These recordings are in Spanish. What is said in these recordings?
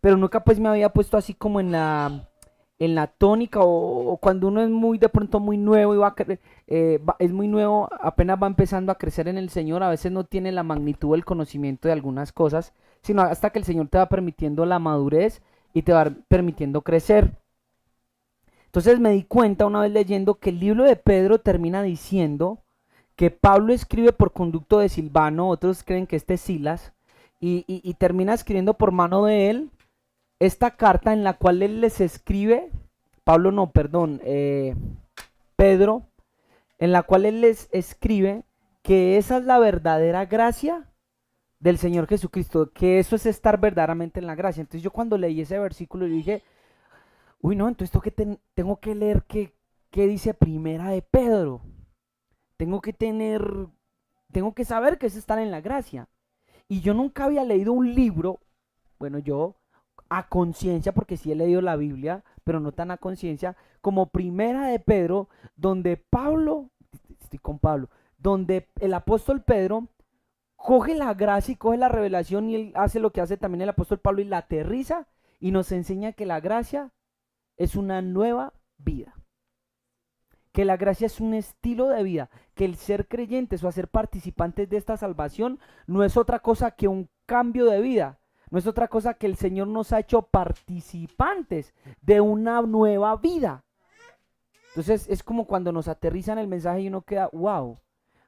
pero nunca pues me había puesto así como en la tónica o cuando uno es muy de pronto muy nuevo y es muy nuevo, apenas va empezando a crecer en el Señor, a veces no tiene la magnitud del conocimiento de algunas cosas, sino hasta que el Señor te va permitiendo la madurez y te va permitiendo crecer. Entonces me di cuenta una vez leyendo que el libro de Pedro termina diciendo que Pablo escribe por conducto de Silvano, otros creen que este es Silas, y termina escribiendo por mano de él esta carta en la cual él les escribe, Pablo no, perdón, Pedro, en la cual él les escribe que esa es la verdadera gracia del Señor Jesucristo, que eso es estar verdaderamente en la gracia. Entonces yo cuando leí ese versículo yo dije, uy no, entonces tengo que leer qué dice Primera de Pedro, tengo que tener, tengo que saber que es estar en la gracia. Y yo nunca había leído un libro, bueno, yo a conciencia, porque sí he leído la Biblia, pero no tan a conciencia, como Primera de Pedro, donde Pablo, estoy con Pablo, donde el apóstol Pedro coge la gracia y coge la revelación y él hace lo que hace también el apóstol Pablo y la aterriza y nos enseña que la gracia es una nueva vida, que la gracia es un estilo de vida, que el ser creyentes o hacer participantes de esta salvación no es otra cosa que un cambio de vida, no es otra cosa que el Señor nos ha hecho participantes de una nueva vida. Entonces es como cuando nos aterrizan el mensaje y uno queda, wow,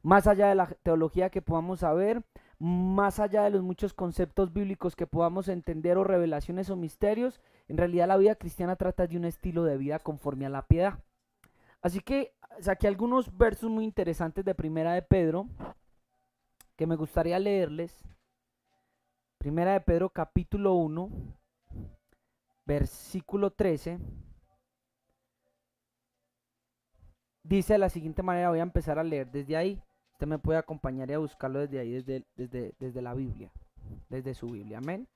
más allá de la teología que podamos saber, más allá de los muchos conceptos bíblicos que podamos entender o revelaciones o misterios, en realidad la vida cristiana trata de un estilo de vida conforme a la piedad. Así que saqué algunos versos muy interesantes de Primera de Pedro que me gustaría leerles. Primera de Pedro capítulo 1, versículo 13. Dice de la siguiente manera, voy a empezar a leer desde ahí. Usted me puede acompañar y a buscarlo desde ahí, desde la Biblia, desde su Biblia. Amén.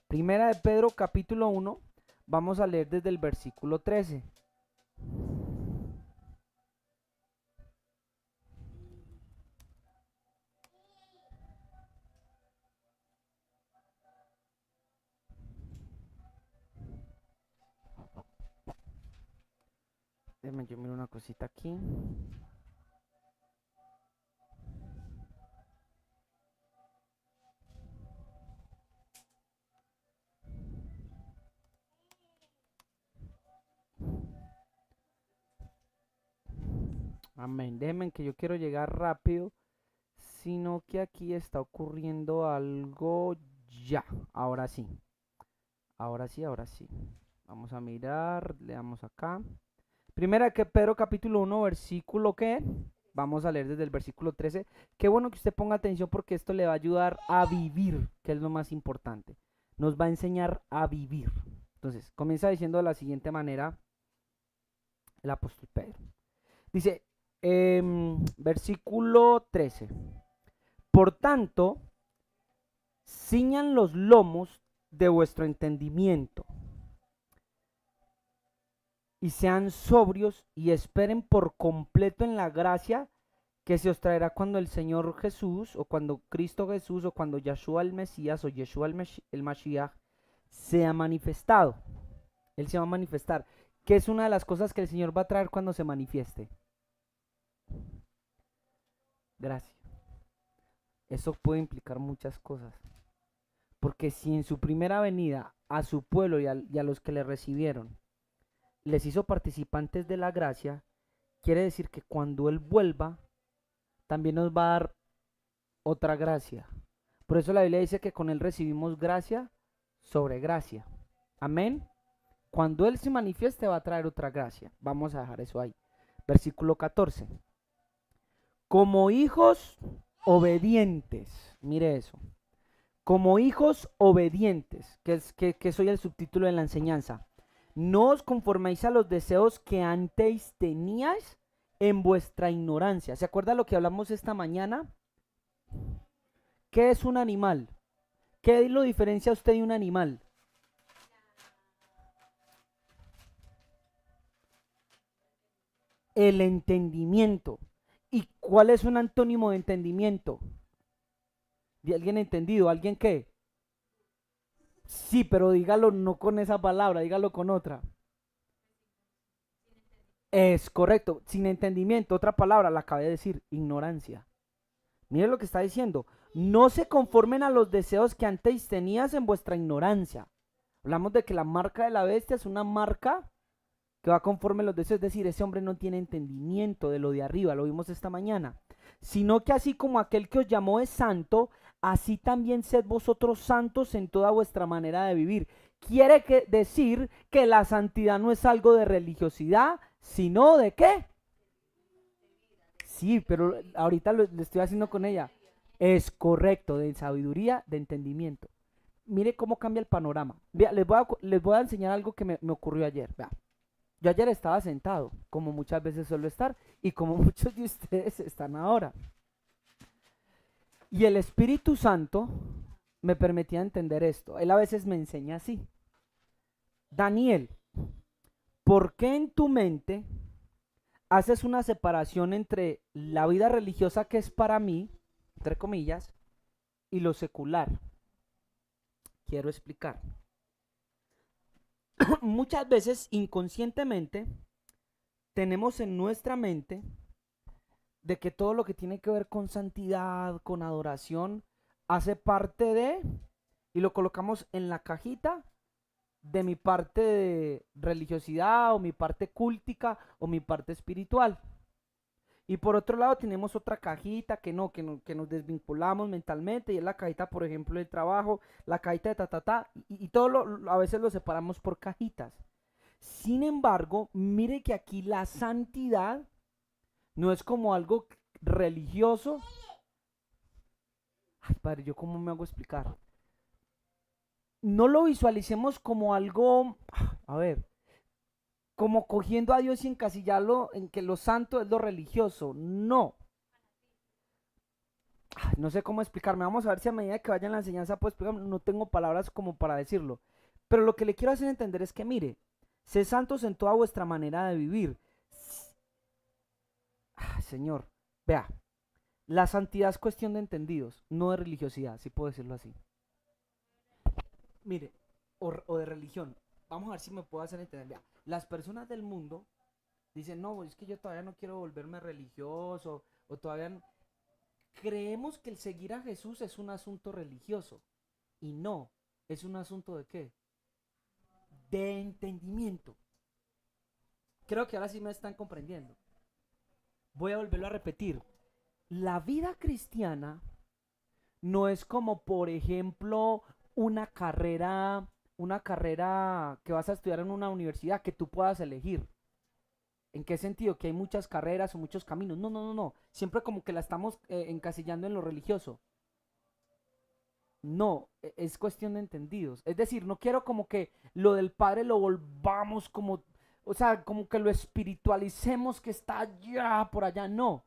Primera de Pedro capítulo 1, vamos a leer desde el versículo 13. Déjame yo miro una cosita aquí. Amén. Déjenme que yo quiero llegar rápido, sino que aquí está ocurriendo algo ya. Ahora sí. Ahora sí, ahora sí. Vamos a mirar, leamos acá. Primera que Pedro capítulo 1, versículo ¿qué? Vamos a leer desde el versículo 13. Qué bueno que usted ponga atención porque esto le va a ayudar a vivir, que es lo más importante. Nos va a enseñar a vivir. Entonces, comienza diciendo de la siguiente manera el apóstol Pedro. Dice, versículo 13. Por tanto, ciñan los lomos de vuestro entendimiento y sean sobrios y esperen por completo en la gracia que se os traerá cuando el Señor Jesús o cuando Cristo Jesús o cuando Yeshua el Mesías o Yeshua el Mashiach sea manifestado. Él se va a manifestar, que es una de las cosas que el Señor va a traer cuando se manifieste. Gracias. Eso puede implicar muchas cosas. Porque si en su primera venida a su pueblo y a los que le recibieron les hizo participantes de la gracia, quiere decir que cuando Él vuelva, también nos va a dar otra gracia. Por eso la Biblia dice que con Él recibimos gracia sobre gracia. Amén. Cuando Él se manifieste va a traer otra gracia. Vamos a dejar eso ahí. Versículo 14. Como hijos obedientes. Mire eso. Como hijos obedientes, que soy el subtítulo de la enseñanza. No os conforméis a los deseos que antes teníais en vuestra ignorancia. ¿Se acuerda lo que hablamos esta mañana? ¿Qué es un animal? ¿Qué lo diferencia a usted de un animal? El entendimiento. ¿Y cuál es un antónimo de entendimiento? ¿De alguien entendido? ¿Alguien qué? Sí, pero dígalo no con esa palabra, dígalo con otra. Es correcto, sin entendimiento. Otra palabra, la acabé de decir, ignorancia. Mire lo que está diciendo. No se conformen a los deseos que antes tenías en vuestra ignorancia. Hablamos de que la marca de la bestia es una marca que va conforme a los deseos. Es decir, ese hombre no tiene entendimiento de lo de arriba, lo vimos esta mañana. Sino que así como aquel que os llamó es santo, así también sed vosotros santos en toda vuestra manera de vivir. Quiere decir que la santidad no es algo de religiosidad, sino de ¿qué? Sí, pero ahorita lo estoy haciendo con ella. Es correcto, de sabiduría, de entendimiento. Mire cómo cambia el panorama. Vea, les voy a enseñar algo que me ocurrió ayer. Vea. Yo ayer estaba sentado, como muchas veces suelo estar, y como muchos de ustedes están ahora. Y el Espíritu Santo me permitía entender esto. Él a veces me enseña así. Daniel, ¿por qué en tu mente haces una separación entre la vida religiosa que es para mí, entre comillas, y lo secular? Quiero explicar. Muchas veces inconscientemente tenemos en nuestra mente de que todo lo que tiene que ver con santidad, con adoración, hace parte de, y lo colocamos en la cajita de mi parte de religiosidad o mi parte cúltica o mi parte espiritual. Y por otro lado tenemos otra cajita que nos desvinculamos mentalmente y es la cajita, por ejemplo, del trabajo, la cajita de y todo a veces lo separamos por cajitas. Sin embargo, mire que aquí la santidad no es como algo religioso. Ay, padre, ¿yo cómo me hago explicar? No lo visualicemos como algo, a ver, como cogiendo a Dios y encasillarlo en que lo santo es lo religioso. No. Ay, no sé cómo explicarme. Vamos a ver si a medida que vaya en la enseñanza puedo explicarme. No tengo palabras como para decirlo. Pero lo que le quiero hacer entender es que, mire, sé santos en toda vuestra manera de vivir. Ay, Señor, vea, la santidad es cuestión de entendidos, no de religiosidad, si puedo decirlo así. Mire, o de religión. Vamos a ver si me puedo hacer entender. Vea, las personas del mundo dicen, no, es que yo todavía no quiero volverme religioso, o todavía no. Creemos que el seguir a Jesús es un asunto religioso. Y no, es un asunto de qué? De entendimiento. Creo que ahora sí me están comprendiendo. Voy a volverlo a repetir. La vida cristiana no es como, por ejemplo, una carrera que vas a estudiar en una universidad que tú puedas elegir. ¿En qué sentido? Que hay muchas carreras o muchos caminos. No, no, no, no. Siempre como que la estamos encasillando en lo religioso. No, es cuestión de entendidos. Es decir, no quiero como que lo del Padre lo volvamos como, o sea, como que lo espiritualicemos que está allá, por allá. No,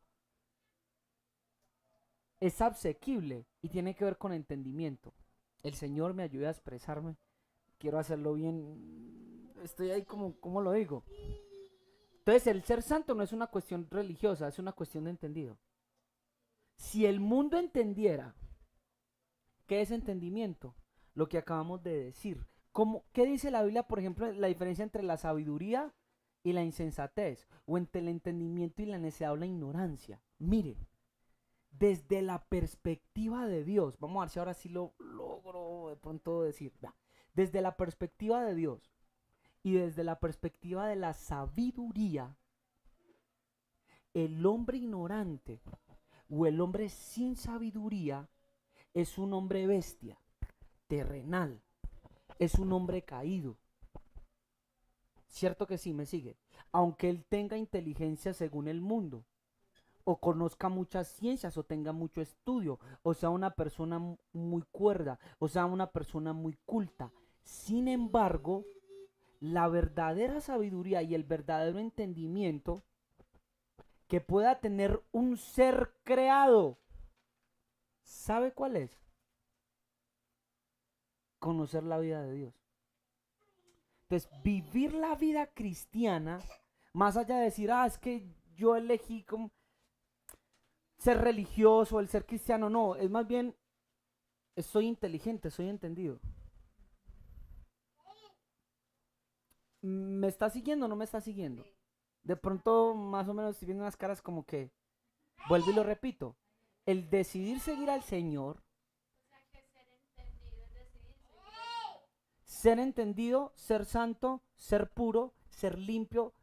es asequible y tiene que ver con entendimiento. El Señor me ayuda a expresarme. Quiero hacerlo bien. Estoy ahí como, ¿cómo lo digo? Entonces, el ser santo no es una cuestión religiosa, es una cuestión de entendido. Si el mundo entendiera qué es entendimiento, lo que acabamos de decir, ¿qué dice la Biblia, por ejemplo, la diferencia entre la sabiduría y la insensatez? O entre el entendimiento y la necedad o la ignorancia. Mire, desde la perspectiva de Dios, vamos a ver si ahora sí lo logro de pronto decir, desde la perspectiva de Dios y desde la perspectiva de la sabiduría, el hombre ignorante o el hombre sin sabiduría es un hombre bestia, terrenal, es un hombre caído. Cierto que sí, me sigue. Aunque él tenga inteligencia según el mundo, o conozca muchas ciencias, o tenga mucho estudio, o sea una persona muy cuerda, o sea una persona muy culta. Sin embargo, la verdadera sabiduría y el verdadero entendimiento que pueda tener un ser creado, ¿sabe cuál es? Conocer la vida de Dios. Entonces, vivir la vida cristiana, más allá de decir, es que yo elegí como ser religioso, el ser cristiano, no, es más bien, soy inteligente, soy entendido. ¿Me está siguiendo o no me está siguiendo? De pronto, más o menos, estoy viendo unas caras como que, vuelvo y lo repito, el decidir seguir al Señor, ser entendido, ser santo, ser puro, ser limpio,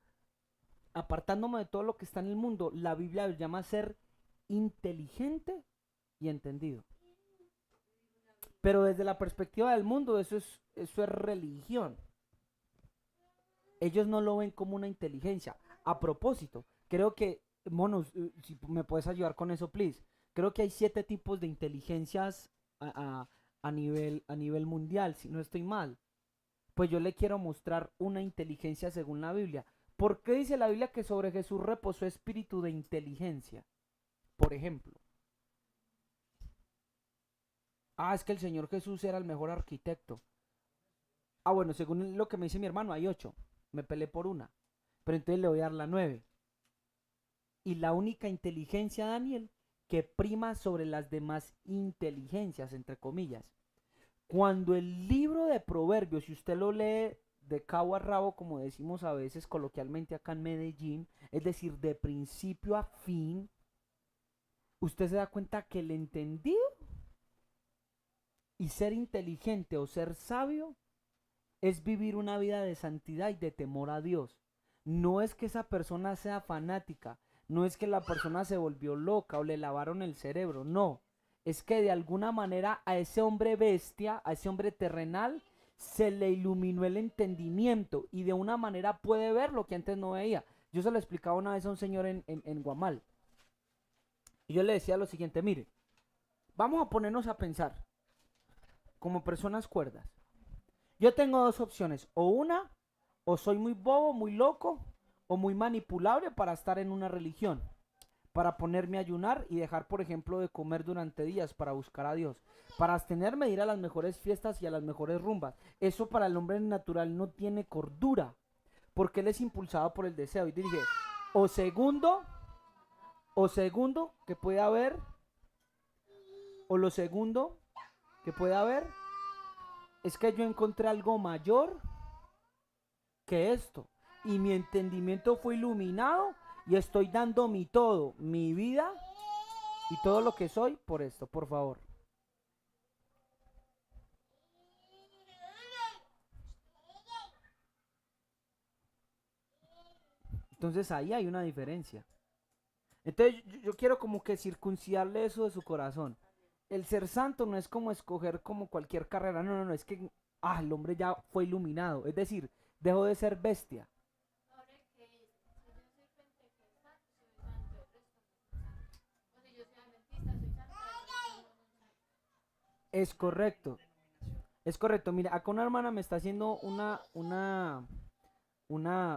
apartándome de todo lo que está en el mundo, la Biblia lo llama ser inteligente y entendido. Pero desde la perspectiva del mundo, eso es religión. Ellos no lo ven como una inteligencia. A propósito, creo que, monos, si me puedes ayudar con eso, please. Creo que hay 7 tipos de inteligencias a nivel mundial, si no estoy mal. Pues yo le quiero mostrar una inteligencia según la Biblia. ¿Por qué dice la Biblia que sobre Jesús reposó espíritu de inteligencia? Por ejemplo, es que el Señor Jesús era el mejor arquitecto. Bueno, según lo que me dice mi hermano, hay 8. Me peleé por una. Pero entonces le voy a dar la 9. Y la única inteligencia, Daniel, que prima sobre las demás inteligencias, entre comillas. Cuando el libro de Proverbios, si usted lo lee de cabo a rabo, como decimos a veces coloquialmente acá en Medellín, es decir, de principio a fin, usted se da cuenta que el entendido y ser inteligente o ser sabio es vivir una vida de santidad y de temor a Dios. No es que esa persona sea fanática, no es que la persona se volvió loca o le lavaron el cerebro, no. Es que de alguna manera a ese hombre bestia, a ese hombre terrenal, se le iluminó el entendimiento y de una manera puede ver lo que antes no veía. Yo se lo explicaba una vez a un señor en Guamal. Y yo le decía lo siguiente, mire, vamos a ponernos a pensar como personas cuerdas. Yo tengo 2 opciones, o soy muy bobo, muy loco, o muy manipulable para estar en una religión, para ponerme a ayunar y dejar, por ejemplo, de comer durante días para buscar a Dios, para abstenerme de ir a las mejores fiestas y a las mejores rumbas. Eso para el hombre natural no tiene cordura, porque él es impulsado por el deseo. Y dije, o segundo que puede haber, o lo segundo que puede haber, es que yo encontré algo mayor que esto. Y mi entendimiento fue iluminado y estoy dando mi todo, mi vida y todo lo que soy por esto, por favor. Entonces ahí hay una diferencia. Entonces yo quiero como que circuncidarle eso de su corazón. El ser santo no es como escoger como cualquier carrera, no, no, no, es que el hombre ya fue iluminado, es decir, dejó de ser bestia. Es correcto, es correcto. Mira, acá una hermana me está haciendo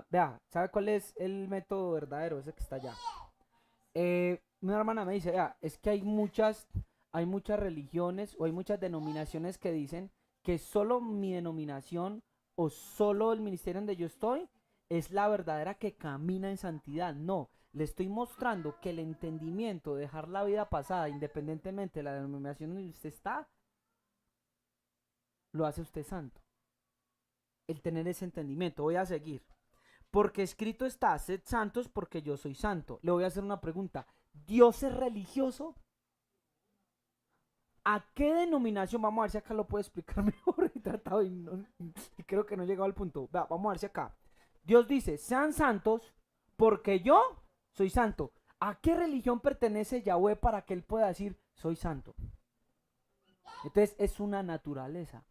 vea, ¿sabe cuál es el método verdadero? Ese que está allá. Una hermana me dice, vea, es que hay muchas religiones o hay muchas denominaciones que dicen que solo mi denominación o solo el ministerio donde yo estoy es la verdadera que camina en santidad. No, le estoy mostrando que el entendimiento, dejar la vida pasada, independientemente de la denominación donde usted está, lo hace usted santo. El tener ese entendimiento. Voy a seguir. Porque escrito está, sed santos porque yo soy santo. Le voy a hacer una pregunta. ¿Dios es religioso? ¿A qué denominación? Vamos a ver si acá lo puedo explicar mejor. He tratado y creo que no he llegado al punto. Vamos a ver si acá. Dios dice, sean santos porque yo soy santo. ¿A qué religión pertenece Yahweh para que él pueda decir, soy santo? Entonces es una naturaleza.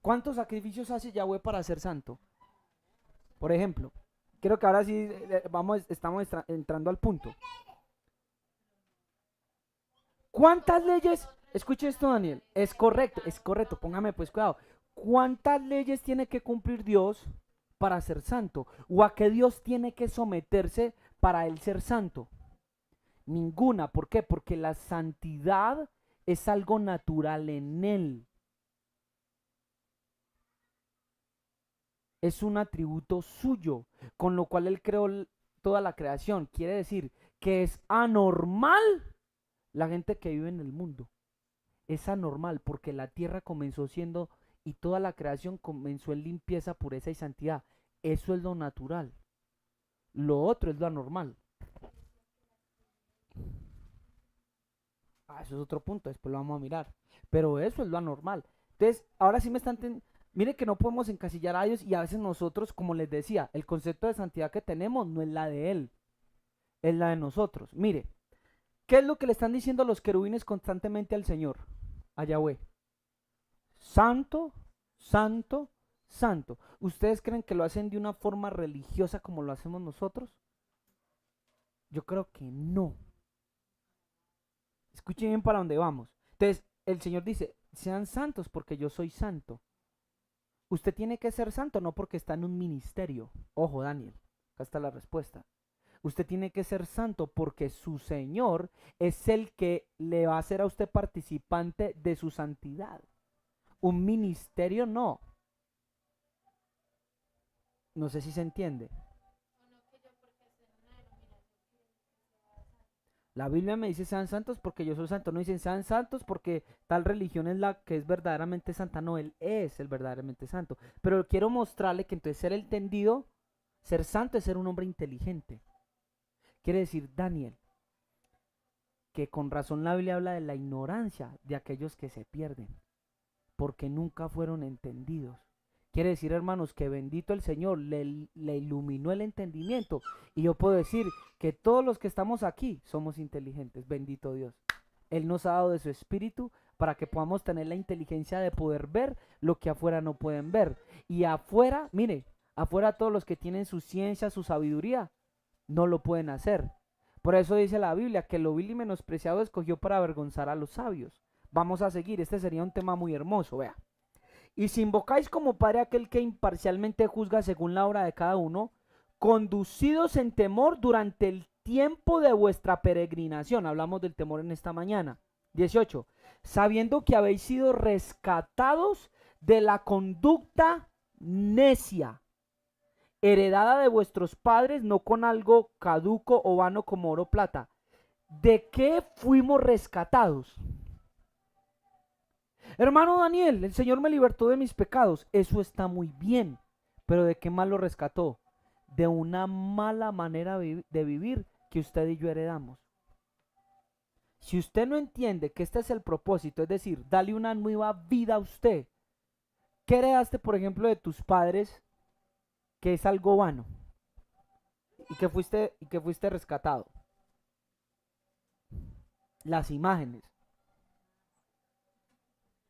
¿Cuántos sacrificios hace Yahweh para ser santo? Por ejemplo, creo que ahora sí estamos entrando al punto. ¿Cuántas leyes? Escuche esto, Daniel. Es correcto, póngame pues cuidado. ¿Cuántas leyes tiene que cumplir Dios para ser santo? ¿O a qué Dios tiene que someterse para él ser santo? Ninguna. ¿Por qué? Porque la santidad es algo natural en él. Es un atributo suyo, con lo cual él creó toda la creación. Quiere decir que es anormal la gente que vive en el mundo. Es anormal porque la tierra comenzó siendo y toda la creación comenzó en limpieza, pureza y santidad. Eso es lo natural. Lo otro es lo anormal. Eso es otro punto, después lo vamos a mirar. Pero eso es lo anormal. Entonces, ahora sí me están... Mire que no podemos encasillar a Dios y a veces nosotros, como les decía, el concepto de santidad que tenemos no es la de Él, es la de nosotros. Mire, ¿qué es lo que le están diciendo los querubines constantemente al Señor? A Yahweh. Santo, santo, santo. ¿Ustedes creen que lo hacen de una forma religiosa como lo hacemos nosotros? Yo creo que no. Escuchen bien para dónde vamos. Entonces, el Señor dice, sean santos porque yo soy santo. Usted tiene que ser santo no porque está en un ministerio. Ojo, Daniel, acá está la respuesta. Usted tiene que ser santo porque su Señor es el que le va a hacer a usted participante de su santidad. Un ministerio no. No sé si se entiende. La Biblia me dice sean santos porque yo soy santo. No dicen sean santos porque tal religión es la que es verdaderamente santa. No, Él es el verdaderamente santo. Pero quiero mostrarle que entonces ser entendido, ser santo es ser un hombre inteligente. Quiere decir, Daniel, que con razón la Biblia habla de la ignorancia de aquellos que se pierden, porque nunca fueron entendidos. Quiere decir, hermanos, que bendito el Señor, le iluminó el entendimiento. Y yo puedo decir que todos los que estamos aquí somos inteligentes, bendito Dios. Él nos ha dado de su espíritu para que podamos tener la inteligencia de poder ver lo que afuera no pueden ver. Y afuera, mire, afuera todos los que tienen su ciencia, su sabiduría, no lo pueden hacer. Por eso dice la Biblia que lo vil y menospreciado escogió para avergonzar a los sabios. Vamos a seguir, este sería un tema muy hermoso, vea. Y si invocáis como Padre aquel que imparcialmente juzga según la obra de cada uno, conducidos en temor durante el tiempo de vuestra peregrinación. Hablamos del temor en esta mañana. 18. Sabiendo que habéis sido rescatados de la conducta necia, heredada de vuestros padres, no con algo caduco o vano como oro o plata. ¿De qué fuimos rescatados? Hermano Daniel, el Señor me libertó de mis pecados. Eso está muy bien. Pero ¿de qué mal lo rescató? De una mala manera de vivir que usted y yo heredamos. Si usted no entiende que este es el propósito, es decir, dale una nueva vida a usted. ¿Qué heredaste, por ejemplo, de tus padres que es algo vano y que fuiste rescatado? Las imágenes,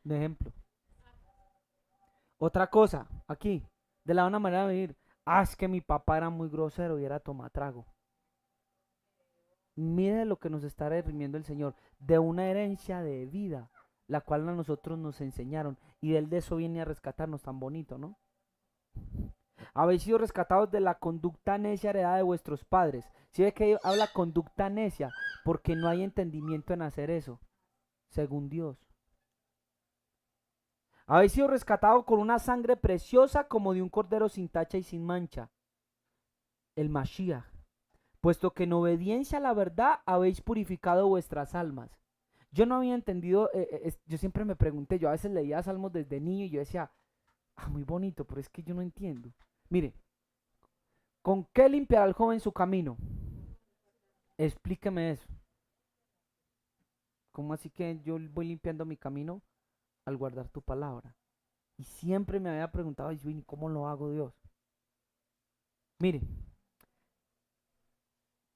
de ejemplo. Otra cosa, aquí, de la una manera de vivir. Es que mi papá era muy grosero y era tomatrago. Mire lo que nos está redimiendo el Señor, de una herencia de vida, la cual a nosotros nos enseñaron, y de eso viene a rescatarnos, tan bonito, ¿no? Habéis sido rescatados de la conducta necia heredada de vuestros padres. Si ve que habla conducta necia, porque no hay entendimiento en hacer eso, según Dios. Habéis sido rescatados con una sangre preciosa como de un cordero sin tacha y sin mancha, el Mashiach, puesto que en obediencia a la verdad habéis purificado vuestras almas. Yo no había entendido, yo siempre me pregunté, yo a veces leía salmos desde niño y yo decía, muy bonito, pero es que yo no entiendo. Mire, ¿con qué limpiará el joven su camino? Explíqueme eso. ¿Cómo así que yo voy limpiando mi camino? Al guardar tu palabra. Y siempre me había preguntado, ¿cómo lo hago, Dios? Mire,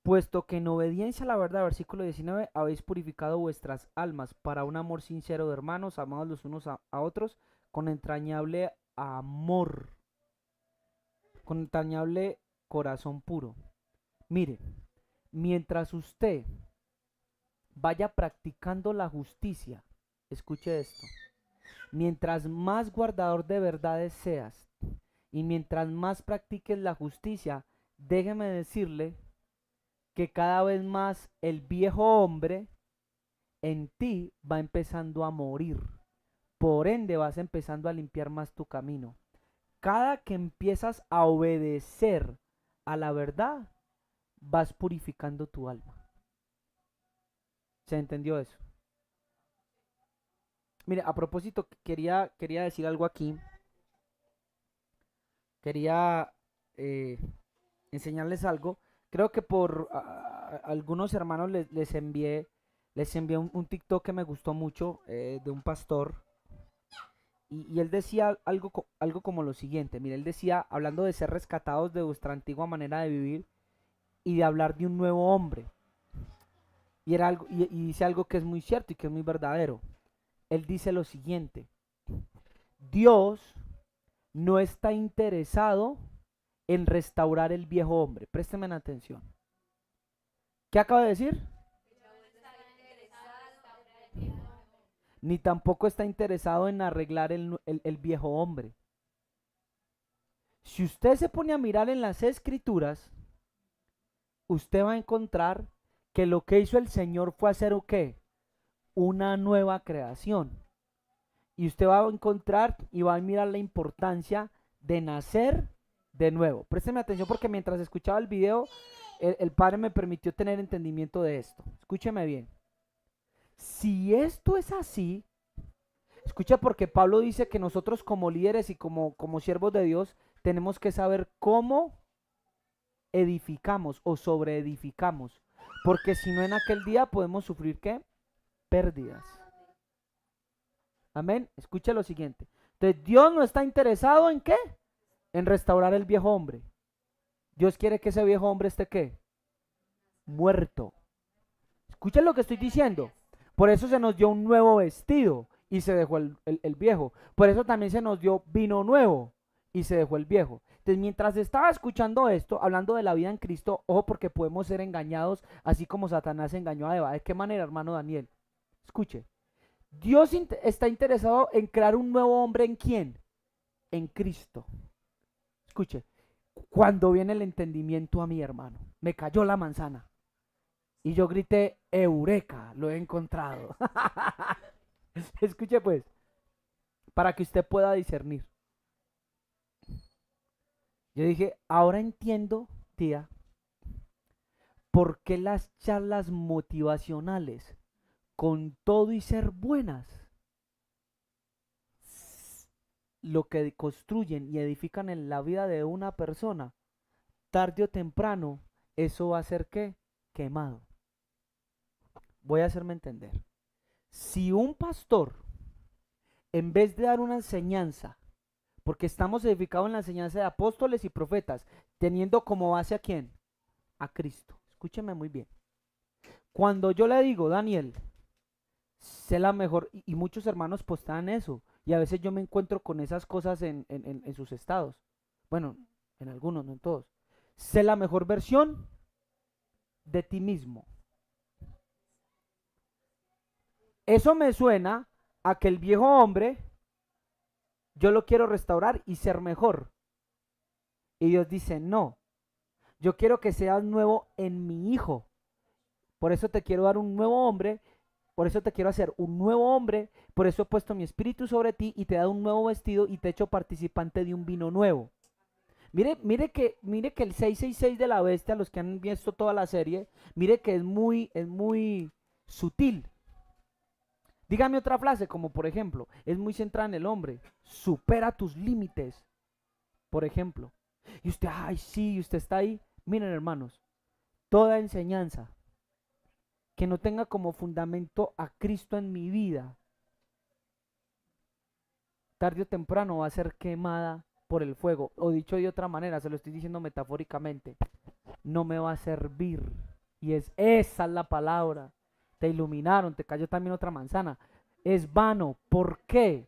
puesto que en obediencia a la verdad, versículo 19, habéis purificado vuestras almas para un amor sincero de hermanos, amados los unos a otros, con entrañable amor, con entrañable corazón puro. Mire, mientras usted vaya practicando la justicia, escuche esto, mientras más guardador de verdades seas y mientras más practiques la justicia, déjeme decirle que cada vez más el viejo hombre en ti va empezando a morir. Por ende vas empezando a limpiar más tu camino. Cada que empiezas a obedecer a la verdad, vas purificando tu alma. ¿Se entendió eso? Mire, a propósito, quería decir algo aquí. Quería eh, enseñarles algo. Creo que por algunos hermanos les envié un TikTok que me gustó mucho de un pastor. Y él decía algo como lo siguiente. Mire, él decía, hablando de ser rescatados de vuestra antigua manera de vivir y de hablar de un nuevo hombre. Y dice algo que es muy cierto y que es muy verdadero. Él dice lo siguiente: Dios no está interesado en restaurar el viejo hombre. Présteme atención. ¿Qué acaba de decir? Ni tampoco está interesado en arreglar el viejo hombre. Si usted se pone a mirar en las escrituras, usted va a encontrar que lo que hizo el Señor fue hacer ¿o qué? Una nueva creación. Y usted va a encontrar y va a mirar la importancia de nacer de nuevo. Présteme atención porque mientras escuchaba el video, el Padre me permitió tener entendimiento de esto. Escúcheme bien. Si esto es así, escucha, porque Pablo dice que nosotros como líderes y como siervos de Dios tenemos que saber cómo edificamos o sobreedificamos. Porque si no, en aquel día podemos sufrir ¿qué? Pérdidas. Amén. Escuche lo siguiente. Entonces, Dios no está interesado en ¿qué? En restaurar el viejo hombre. Dios quiere que ese viejo hombre esté ¿qué? Muerto. Escuchen lo que estoy diciendo. Por eso se nos dio un nuevo vestido y se dejó el viejo. Por eso también se nos dio vino nuevo y se dejó el viejo. Entonces, mientras estaba escuchando esto, hablando de la vida en Cristo, ojo, porque podemos ser engañados así como Satanás engañó a Eva. ¿De qué manera, hermano Daniel? Escuche. Dios está interesado en crear un nuevo hombre. ¿En quién? En Cristo. Escuche. Cuando viene el entendimiento a mi hermano, me cayó la manzana. Y yo grité, Eureka, lo he encontrado. Escuche pues, para que usted pueda discernir. Yo dije, ahora entiendo, tía, por qué las charlas motivacionales, con todo y ser buenas, lo que construyen y edifican en la vida de una persona, tarde o temprano, eso va a ser ¿qué? Quemado. Voy a hacerme entender. Si un pastor, en vez de dar una enseñanza, porque estamos edificados en la enseñanza de apóstoles y profetas, teniendo como base ¿a quién? A Cristo. Escúcheme muy bien. Cuando yo le digo, Daniel, sé la mejor, y muchos hermanos postan eso, y a veces yo me encuentro con esas cosas en sus estados. Bueno, en algunos, no en todos. Sé la mejor versión de ti mismo. Eso me suena a que el viejo hombre yo lo quiero restaurar y ser mejor. Y Dios dice, no, yo quiero que seas nuevo en mi hijo. Por eso te quiero dar un nuevo hombre, por eso te quiero hacer un nuevo hombre, por eso he puesto mi espíritu sobre ti y te he dado un nuevo vestido y te he hecho participante de un vino nuevo. Mire que el 666 de la bestia, los que han visto toda la serie, mire que es muy sutil. Dígame otra frase, como por ejemplo, es muy centrada en el hombre. Supera tus límites, por ejemplo. Y usted, ay, sí, usted está ahí. Miren, hermanos, toda enseñanza que no tenga como fundamento a Cristo en mi vida, tarde o temprano va a ser quemada por el fuego. O dicho de otra manera, se lo estoy diciendo metafóricamente, no me va a servir. Y esa es la palabra. Te iluminaron, te cayó también otra manzana. Es vano. ¿Por qué?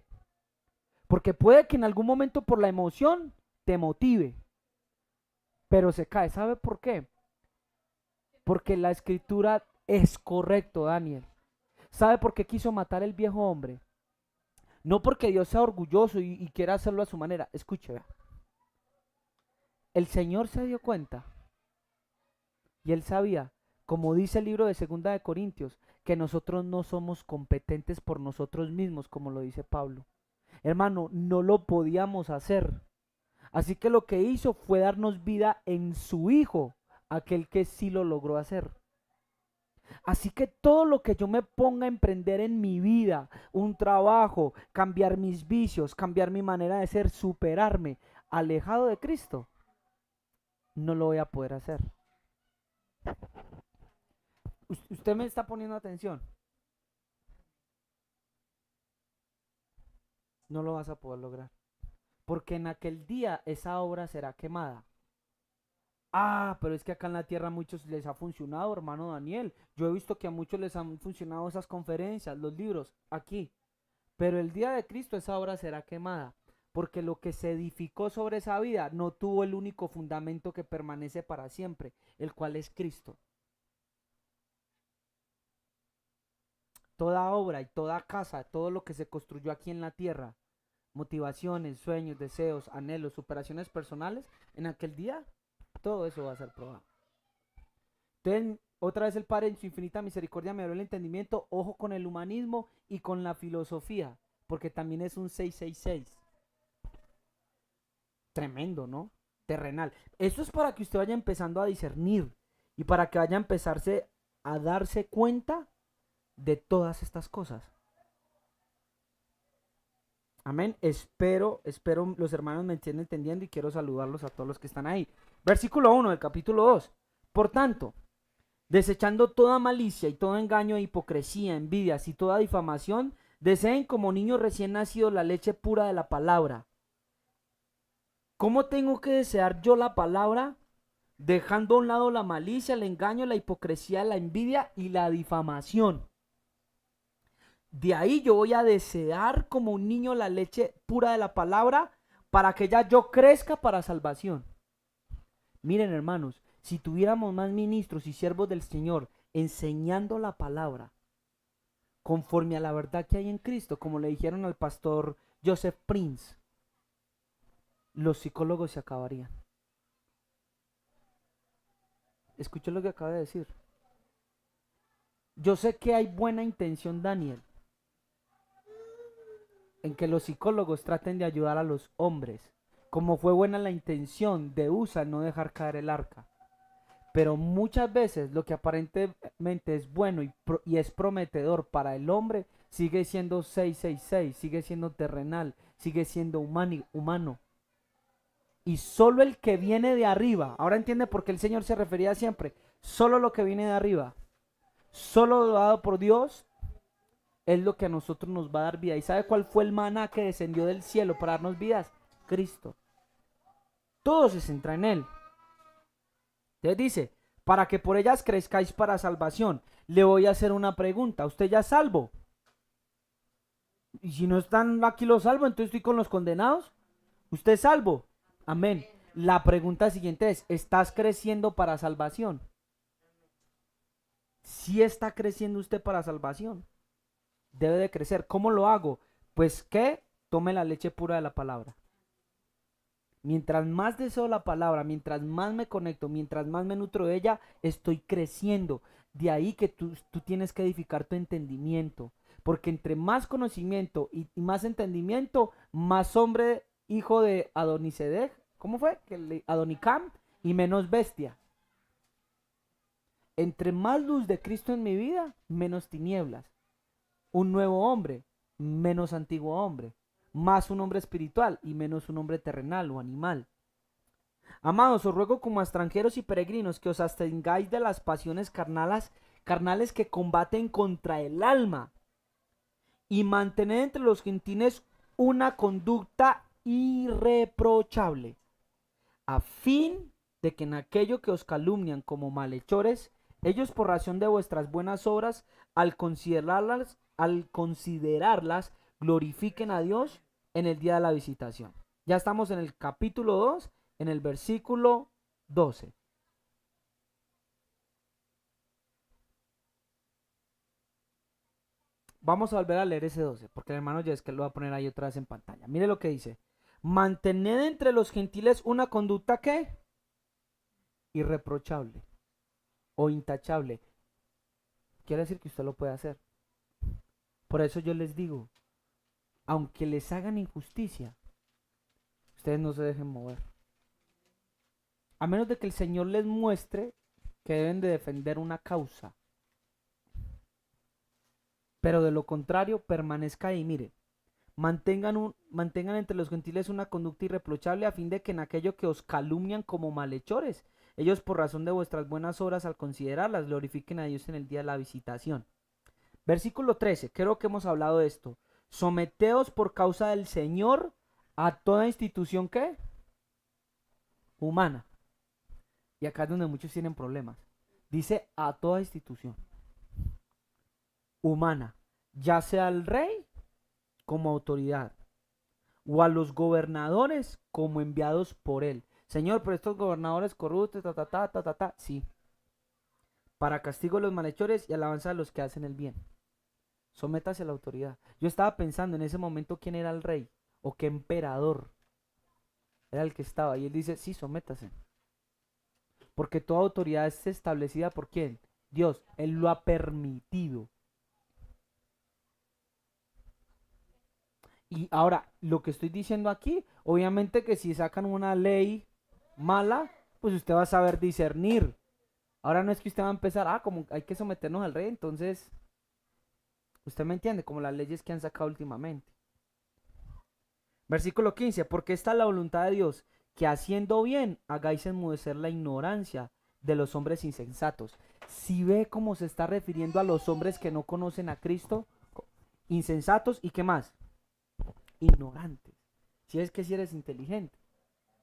Porque puede que en algún momento por la emoción te motive, pero se cae. ¿Sabe por qué? Porque la escritura es correcto, Daniel. ¿Sabe por qué quiso matar el viejo hombre? No porque Dios sea orgulloso y quiera hacerlo a su manera. Escuche, vea. El Señor se dio cuenta y él sabía, como dice el libro de Segunda de Corintios, que nosotros no somos competentes por nosotros mismos, como lo dice Pablo. Hermano, no lo podíamos hacer. Así que lo que hizo fue darnos vida en su Hijo, aquel que sí lo logró hacer. Así que todo lo que yo me ponga a emprender en mi vida, un trabajo, cambiar mis vicios, cambiar mi manera de ser, superarme, alejado de Cristo, no lo voy a poder hacer. Usted me está poniendo atención. No lo vas a poder lograr. Porque en aquel día esa obra será quemada. Ah, pero es que acá en la tierra a muchos les ha funcionado, hermano Daniel. Yo he visto que a muchos les han funcionado esas conferencias, los libros, aquí. Pero el día de Cristo esa obra será quemada. Porque lo que se edificó sobre esa vida no tuvo el único fundamento que permanece para siempre, el cual es Cristo. Toda obra y toda casa, todo lo que se construyó aquí en la tierra, motivaciones, sueños, deseos, anhelos, superaciones personales, en aquel día todo eso va a ser probado. Entonces, otra vez el Padre en su infinita misericordia me abrió el entendimiento, ojo con el humanismo y con la filosofía, porque también es un 666. Tremendo, ¿no? Terrenal. Esto es para que usted vaya empezando a discernir y para que vaya a empezarse a darse cuenta de todas estas cosas. Amén. Espero los hermanos me entiendan entendiendo y quiero saludarlos a todos los que están ahí. Versículo 1 del capítulo 2. Por tanto, desechando toda malicia y todo engaño e hipocresía, envidias y toda difamación, deseen como niños recién nacidos la leche pura de la palabra. ¿Cómo tengo que desear yo la palabra? Dejando a un lado la malicia, el engaño, la hipocresía, la envidia y la difamación. De ahí yo voy a desear como un niño la leche pura de la palabra para que ya yo crezca para salvación. Miren, hermanos, si tuviéramos más ministros y siervos del Señor enseñando la palabra conforme a la verdad que hay en Cristo, como le dijeron al pastor Joseph Prince, los psicólogos se acabarían. Escuché lo que acaba de decir. Yo sé que hay buena intención, Daniel, en que los psicólogos traten de ayudar a los hombres, como fue buena la intención de Usa no dejar caer el arca. Pero muchas veces lo que aparentemente es bueno y es prometedor para el hombre sigue siendo 666, sigue siendo terrenal, sigue siendo humano. Y solo el que viene de arriba, ahora entiende por qué el Señor se refería siempre, solo lo que viene de arriba, solo lo dado por Dios, es lo que a nosotros nos va a dar vida. ¿Y sabe cuál fue el maná que descendió del cielo para darnos vidas? Cristo. Todo se centra en Él. Entonces dice, para que por ellas crezcáis para salvación. Le voy a hacer una pregunta. ¿Usted ya es salvo? Y si no están aquí los salvos, entonces estoy con los condenados. ¿Usted es salvo? Amén. La pregunta siguiente es, ¿estás creciendo para salvación? ¿Sí está creciendo usted para salvación? Debe de crecer. ¿Cómo lo hago? Pues que tome la leche pura de la palabra. Mientras más deseo la palabra, mientras más me conecto, mientras más me nutro de ella, estoy creciendo. De ahí que tú tienes que edificar tu entendimiento. Porque entre más conocimiento y más entendimiento, más hombre, hijo de Adonisedec, ¿cómo fue? Adonicam, y menos bestia. Entre más luz de Cristo en mi vida, menos tinieblas. Un nuevo hombre, menos antiguo hombre. Más un hombre espiritual y menos un hombre terrenal o animal. Amados, os ruego como a extranjeros y peregrinos que os abstengáis de las pasiones carnales que combaten contra el alma, y mantened entre los gentiles una conducta irreprochable, a fin de que en aquello que os calumnian como malhechores, ellos por razón de vuestras buenas obras, al considerarlas, glorifiquen a Dios en el día de la visitación. Ya estamos en el capítulo 2, en el versículo 12. Vamos a volver a leer ese 12, porque el hermano ya es que lo va a poner ahí otra vez en pantalla. Mire lo que dice. Mantened entre los gentiles una conducta que irreprochable o intachable. Quiere decir que usted lo puede hacer. Por eso yo les digo, aunque les hagan injusticia, ustedes no se dejen mover. A menos de que el Señor les muestre que deben de defender una causa. pero de lo contrario, permanezca ahí. Mire, mantengan entre los gentiles una conducta irreprochable a fin de que en aquello que os calumnian como malhechores, ellos por razón de vuestras buenas obras al considerarlas glorifiquen a Dios en el día de la visitación. Versículo 13, creo que hemos hablado de esto. Someteos por causa del Señor a toda institución que humana. Y acá es donde muchos tienen problemas. Dice a toda institución humana, ya sea al rey como autoridad, o a los gobernadores como enviados por él. Señor, pero estos gobernadores corruptos, sí, para castigo de los malhechores y alabanza de los que hacen el bien. Sométase a la autoridad. Yo estaba pensando en ese momento quién era el rey o qué emperador era el que estaba. Y él dice, sí, sométase. Porque toda autoridad es establecida por quién? Dios. Él lo ha permitido. Y ahora, lo que estoy diciendo aquí, obviamente que si sacan una ley mala, pues usted va a saber discernir. Ahora no es que usted va a empezar, como hay que someternos al rey, entonces, usted me entiende, como las leyes que han sacado últimamente. Versículo 15, porque esta es la voluntad de Dios, que haciendo bien hagáis enmudecer la ignorancia de los hombres insensatos. Si ve cómo se está refiriendo a los hombres que no conocen a Cristo, insensatos y qué más, ignorantes. Si es que si eres inteligente,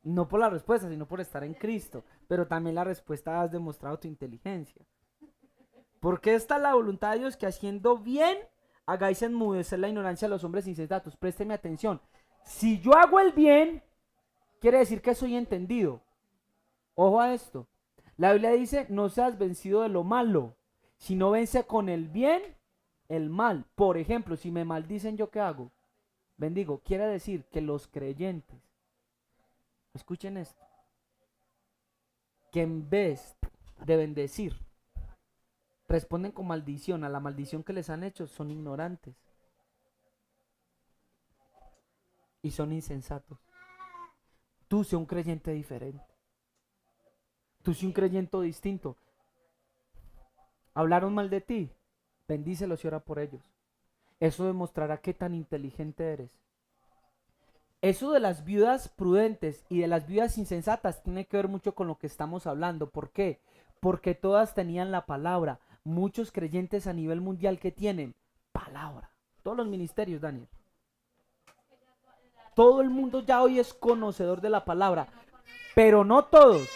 no por la respuesta, sino por estar en Cristo, pero también la respuesta has demostrado tu inteligencia. Porque esta es la voluntad de Dios, que haciendo bien hagáis enmudecer la ignorancia de los hombres insensatos. Présteme atención. Si yo hago el bien, quiere decir que soy entendido. Ojo a esto. La Biblia dice, no seas vencido de lo malo, sino vence con el bien el mal. Por ejemplo, si me maldicen, ¿yo qué hago? Bendigo. Quiere decir que los creyentes, escuchen esto, que en vez de bendecir, responden con maldición a la maldición que les han hecho, son ignorantes y son insensatos. Tú sé un creyente diferente. Tú sé un creyente distinto. Hablaron mal de ti, bendícelos y ora por ellos. Eso demostrará qué tan inteligente eres. Eso de las viudas prudentes y de las viudas insensatas tiene que ver mucho con lo que estamos hablando. ¿Por qué? Porque todas tenían la palabra. Muchos creyentes a nivel mundial que tienen palabra. Todos los ministerios, Daniel. Todo el mundo ya hoy es conocedor de la palabra. Pero no todos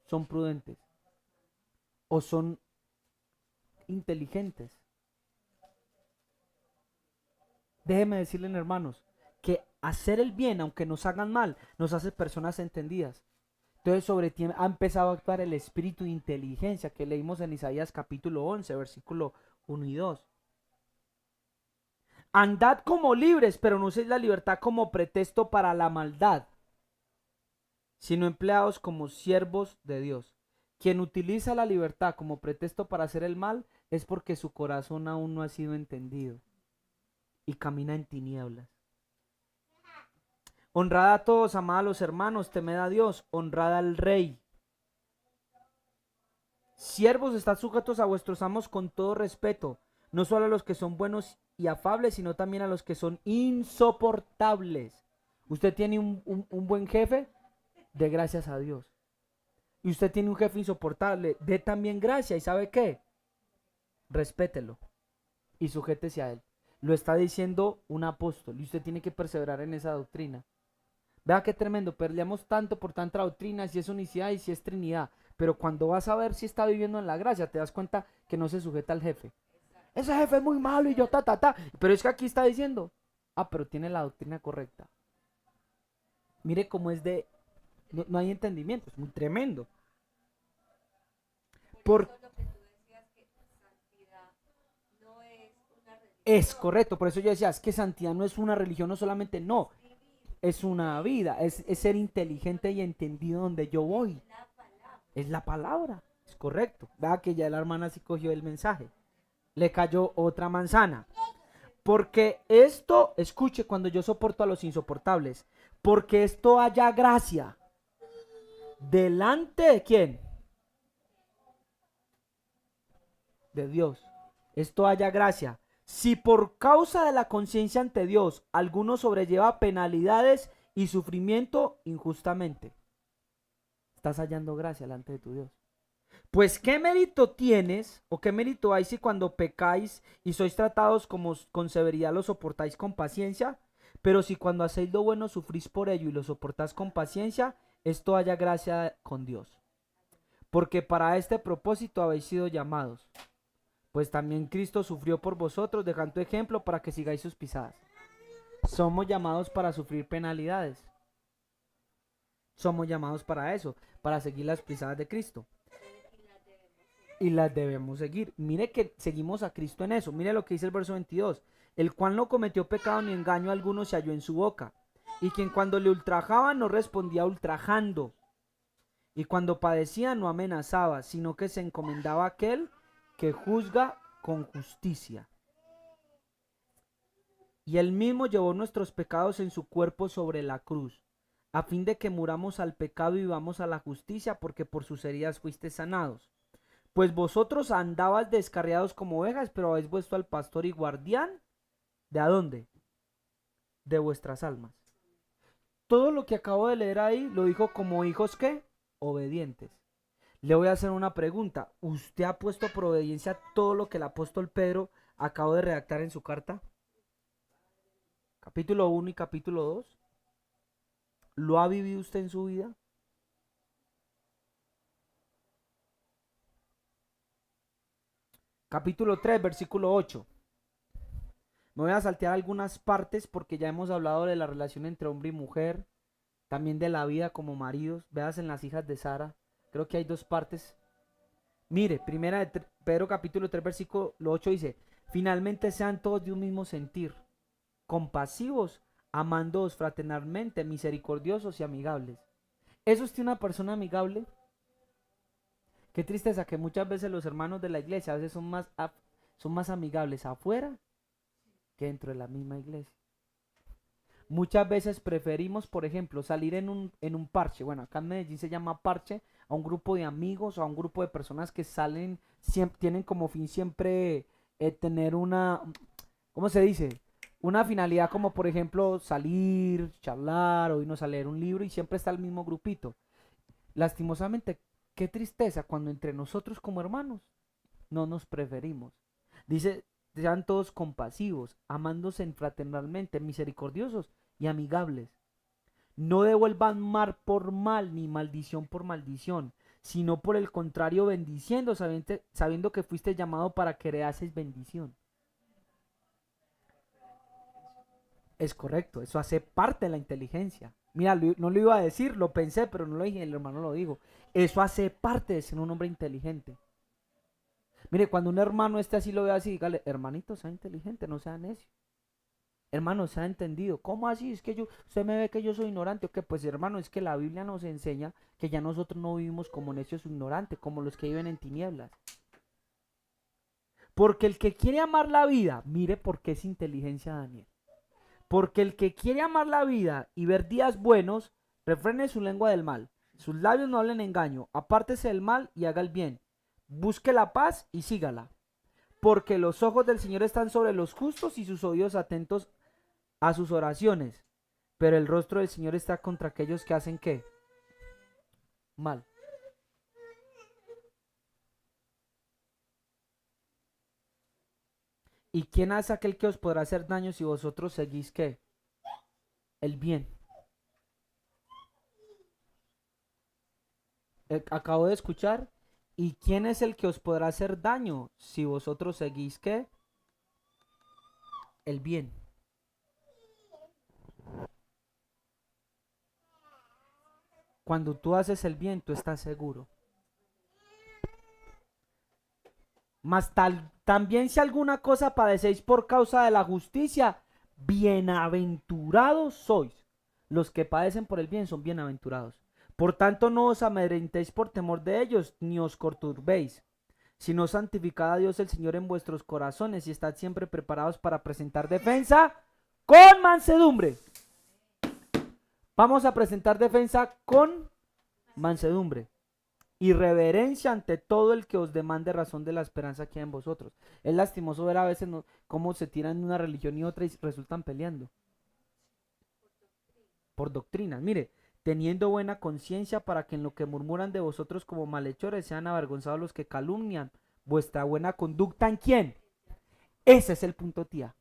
son prudentes o son inteligentes. Déjenme decirles, hermanos, que hacer el bien, aunque nos hagan mal, nos hace personas entendidas. Entonces sobre ti ha empezado a actuar el espíritu de inteligencia que leímos en Isaías capítulo 11, versículo 1 y 2. Andad como libres, pero no uséis la libertad como pretexto para la maldad, sino empleados como siervos de Dios. Quien utiliza la libertad como pretexto para hacer el mal es porque su corazón aún no ha sido entendido y camina en tinieblas. Honrad a todos, amad a los hermanos, temed a Dios, honrad al rey. Siervos, estad sujetos a vuestros amos con todo respeto, no solo a los que son buenos y afables, sino también a los que son insoportables. Usted tiene un buen jefe, dé gracias a Dios. Y usted tiene un jefe insoportable, dé también gracia. ¿Y sabe qué? Respételo y sujétese a él. Lo está diciendo un apóstol y usted tiene que perseverar en esa doctrina. Vea qué tremendo, peleamos tanto por tanta doctrina, si es unicidad y si es trinidad, pero cuando vas a ver si está viviendo en la gracia, te das cuenta que no se sujeta al jefe. Ese jefe es muy malo y yo pero es que aquí está diciendo, pero tiene la doctrina correcta. Mire cómo es no hay entendimiento, es muy tremendo. Es correcto, por eso yo decía, es que santidad no es una religión, no solamente no, es una vida, es ser inteligente y entendido donde yo voy. Es la palabra, es correcto. Vea que ya la hermana sí cogió el mensaje. Le cayó otra manzana. Porque esto, escuche, cuando yo soporto a los insoportables, porque esto haya gracia. ¿Delante de quién? de Dios. Esto haya gracia. Si por causa de la conciencia ante Dios alguno sobrelleva penalidades y sufrimiento injustamente, estás hallando gracia delante de tu Dios. Pues qué mérito tienes o qué mérito hay si cuando pecáis y sois tratados con severidad lo soportáis con paciencia, pero si cuando hacéis lo bueno sufrís por ello y lo soportáis con paciencia, esto haya gracia con Dios. Porque para este propósito habéis sido llamados, pues también Cristo sufrió por vosotros, dejando ejemplo para que sigáis sus pisadas. Somos llamados para sufrir penalidades. Somos llamados para eso, para seguir las pisadas de Cristo. Y las debemos seguir. Mire que seguimos a Cristo en eso. Mire lo que dice el verso 22. El cual no cometió pecado ni engaño alguno se halló en su boca. Y quien cuando le ultrajaba no respondía ultrajando. Y cuando padecía no amenazaba, sino que se encomendaba a aquel que juzga con justicia. Y él mismo llevó nuestros pecados en su cuerpo sobre la cruz, a fin de que muramos al pecado y vivamos a la justicia, porque por sus heridas fuisteis sanados. Pues vosotros andabais descarriados como ovejas, pero habéis vuelto al pastor y guardián. ¿De a dónde? De vuestras almas. Todo lo que acabo de leer ahí lo dijo como hijos ¿qué? Obedientes. Le voy a hacer una pregunta. ¿Usted ha puesto por obediencia todo lo que el apóstol Pedro acabó de redactar en su carta? Capítulo 1 y capítulo 2. ¿Lo ha vivido usted en su vida? Capítulo 3, versículo 8. Me voy a saltear algunas partes porque ya hemos hablado de la relación entre hombre y mujer, también de la vida como maridos. Veas en las hijas de Sara. Creo que hay dos partes. Mire, primera de Pedro capítulo 3 versículo 8 dice: finalmente sean todos de un mismo sentir, compasivos, amándoos fraternalmente, misericordiosos y amigables. ¿Eso es una persona amigable? Qué tristeza que muchas veces los hermanos de la iglesia a veces son más amigables afuera que dentro de la misma iglesia. Muchas veces preferimos, por ejemplo, salir en un parche. Bueno, acá en Medellín se llama parche a un grupo de amigos o a un grupo de personas que salen, siempre, tienen como fin siempre tener una, ¿cómo se dice? Una finalidad como por ejemplo salir, charlar o irnos a leer un libro y siempre está el mismo grupito. Lastimosamente, qué tristeza cuando entre nosotros como hermanos no nos preferimos. Dice: sean todos compasivos, amándose fraternalmente, misericordiosos y amigables. No devuelvan mal por mal, ni maldición por maldición, sino por el contrario bendiciendo, sabiendo que fuiste llamado para que heredases bendición. Es correcto, eso hace parte de la inteligencia. Mira, no lo iba a decir, lo pensé, pero no lo dije, el hermano lo dijo. Eso hace parte de ser un hombre inteligente. Mire, cuando un hermano esté así, lo vea así, dígale: hermanito, sea inteligente, no sea necio. Hermano, se ha entendido. ¿Cómo así? Es que usted me ve que yo soy ignorante. ¿O qué? Pues hermano, es que la Biblia nos enseña que ya nosotros no vivimos como necios o ignorantes, como los que viven en tinieblas. Porque el que quiere amar la vida, mire por qué es inteligencia, Daniel. Porque el que quiere amar la vida y ver días buenos, refrene su lengua del mal. Sus labios no hablen engaño. Apártese del mal y haga el bien. Busque la paz y sígala. Porque los ojos del Señor están sobre los justos y sus oídos atentos a sus oraciones. Pero el rostro del Señor está contra aquellos que hacen ¿qué? Mal. ¿Y quién es aquel que os podrá hacer daño si vosotros seguís ¿qué? El bien. Acabo de escuchar. ¿Y quién es el que os podrá hacer daño si vosotros seguís ¿qué? El bien. Cuando tú haces el bien, tú estás seguro. Mas también si alguna cosa padecéis por causa de la justicia, bienaventurados sois. Los que padecen por el bien son bienaventurados. Por tanto, no os amedrentéis por temor de ellos, ni os perturbéis, sino santificad a Dios el Señor en vuestros corazones y estad siempre preparados para presentar defensa con mansedumbre. Vamos a presentar defensa con mansedumbre. y reverencia ante todo el que os demande razón de la esperanza que hay en vosotros. Es lastimoso ver a veces cómo se tiran una religión y otra y resultan peleando por doctrinas. Mire, teniendo buena conciencia para que en lo que murmuran de vosotros como malhechores sean avergonzados los que calumnian vuestra buena conducta. ¿En quién? Ese es el punto, tía.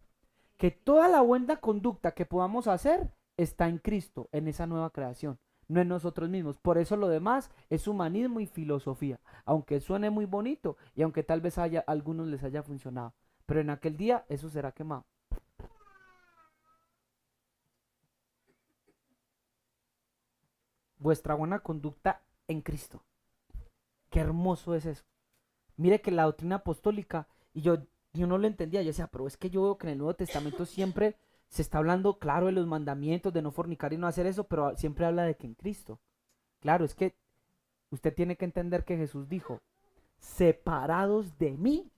Que toda la buena conducta que podamos hacer está en Cristo, en esa nueva creación, no en nosotros mismos. Por eso lo demás es humanismo y filosofía, aunque suene muy bonito y aunque tal vez a algunos les haya funcionado, pero en aquel día eso será quemado. Vuestra buena conducta en Cristo. Qué hermoso es eso. Mire que la doctrina apostólica, y yo no lo entendía, yo decía, pero es que yo veo que en el Nuevo Testamento siempre se está hablando, claro, de los mandamientos, de no fornicar y no hacer eso, pero siempre habla de que en Cristo. Claro, es que usted tiene que entender que Jesús dijo, separados de mí,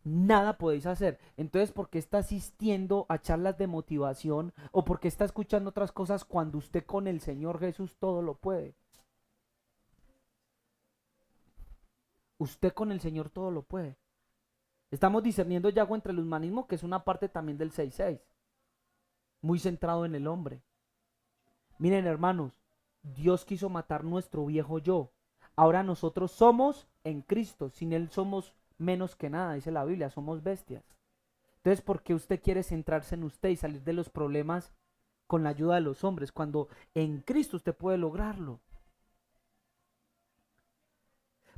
nada podéis hacer. Entonces, ¿por qué está asistiendo a charlas de motivación o por qué está escuchando otras cosas cuando usted con el Señor Jesús todo lo puede? Usted con el Señor todo lo puede. Estamos discerniendo ya entre el humanismo, que es una parte también del 6.6, muy centrado en el hombre. Miren, hermanos, Dios quiso matar nuestro viejo yo. Ahora nosotros somos en Cristo. Sin Él somos menos que nada, dice la Biblia, somos bestias. Entonces, ¿por qué usted quiere centrarse en usted y salir de los problemas con la ayuda de los hombres, cuando en Cristo usted puede lograrlo?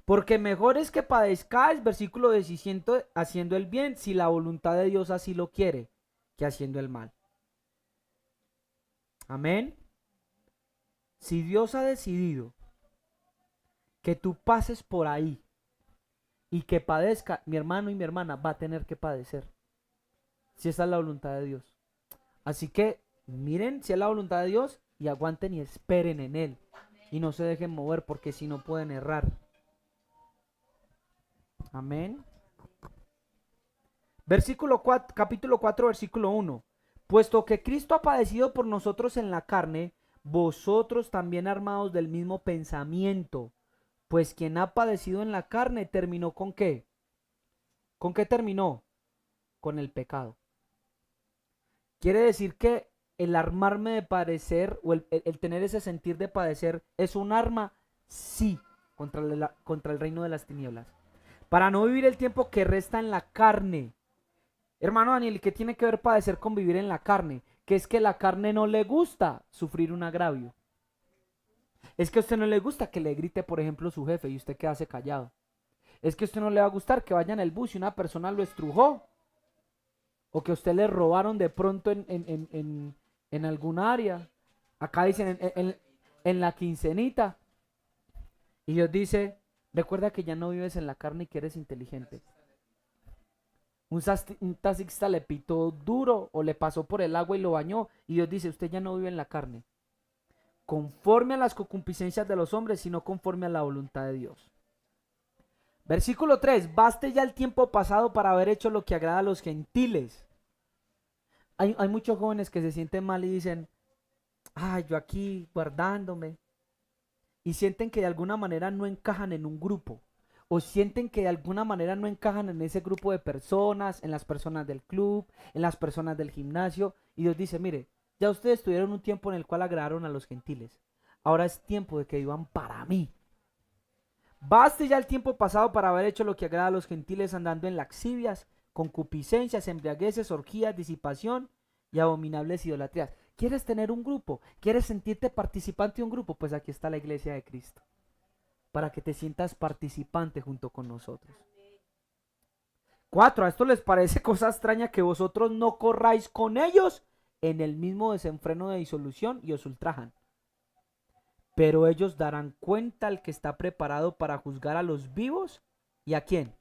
Porque mejor es que padezcáis, versículo 17, haciendo el bien, si la voluntad de Dios así lo quiere, que haciendo el mal. Amén. Si Dios ha decidido que tú pases por ahí y que padezca, mi hermano y mi hermana va a tener que padecer. Si esa es la voluntad de Dios. Así que miren si es la voluntad de Dios y aguanten y esperen en Él. Y no se dejen mover porque si no pueden errar. Amén. Versículo 4, capítulo 4, versículo 1. Puesto que Cristo ha padecido por nosotros en la carne, vosotros también armados del mismo pensamiento. Pues quien ha padecido en la carne terminó ¿con qué? ¿Con qué terminó? Con el pecado. Quiere decir que el armarme de padecer o el tener ese sentir de padecer es un arma, sí, contra el reino de las tinieblas. Para no vivir el tiempo que resta en la carne. Hermano Daniel, ¿qué tiene que ver padecer con vivir en la carne? Que es que la carne no le gusta sufrir un agravio. Es que a usted no le gusta que le grite, por ejemplo, su jefe y usted quedase callado. Es que a usted no le va a gustar que vaya en el bus y una persona lo estrujó. O que a usted le robaron de pronto en algún área. Acá dicen en la quincenita. Y Dios dice, recuerda que ya no vives en la carne y que eres inteligente. Un taxista le pitó duro o le pasó por el agua y lo bañó. Y Dios dice, usted ya no vive en la carne, conforme a las concupiscencias de los hombres, sino conforme a la voluntad de Dios. Versículo 3, baste ya el tiempo pasado para haber hecho lo que agrada a los gentiles. Hay muchos jóvenes que se sienten mal y dicen, ay, yo aquí guardándome. Y sienten que de alguna manera no encajan en un grupo. O sienten que de alguna manera no encajan en ese grupo de personas, en las personas del club, en las personas del gimnasio. Y Dios dice, mire, ya ustedes tuvieron un tiempo en el cual agradaron a los gentiles. Ahora es tiempo de que vivan para mí. Baste ya el tiempo pasado para haber hecho lo que agrada a los gentiles, andando en laxivias, concupiscencias, embriagueces, orgías, disipación y abominables idolatrías. ¿Quieres tener un grupo? ¿Quieres sentirte participante de un grupo? Pues aquí está la iglesia de Cristo, para que te sientas participante junto con nosotros. 4. ¿A esto les parece cosa extraña que vosotros no corráis con ellos en el mismo desenfreno de disolución y os ultrajan? Pero ellos darán cuenta al que está preparado para juzgar a los vivos y a quién,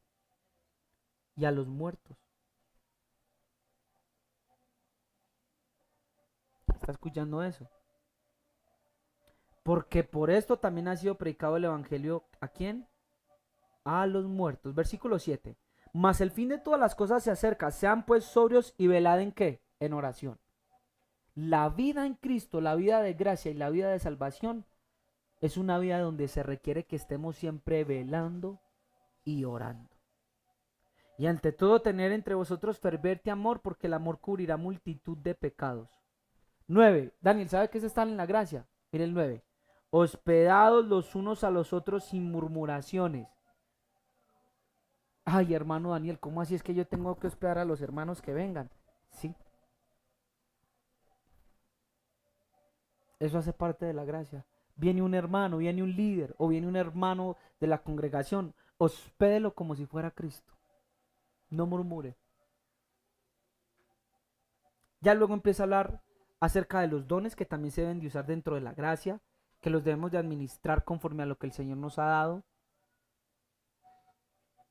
y a los muertos. ¿Está escuchando eso? Porque por esto también ha sido predicado el evangelio ¿a quién? A los muertos. Versículo 7. Mas el fin de todas las cosas se acerca, sean pues sobrios y velad en ¿qué? En oración. La vida en Cristo, la vida de gracia y la vida de salvación Es una vida donde se requiere que estemos siempre velando y orando. Y ante todo tener entre vosotros ferviente amor, porque el amor cubrirá multitud de pecados. 9. Daniel, ¿sabe qué es estar en la gracia? Mire el 9. Hospedados los unos a los otros sin murmuraciones. Ay, hermano Daniel, ¿cómo así es que yo tengo que hospedar a los hermanos que vengan? Sí. Eso hace parte de la gracia. Viene un hermano, viene un líder o viene un hermano de la congregación. Hospédelo como si fuera Cristo. No murmure. Ya luego empieza a hablar acerca de los dones que también se deben de usar dentro de la gracia, que los debemos de administrar conforme a lo que el Señor nos ha dado.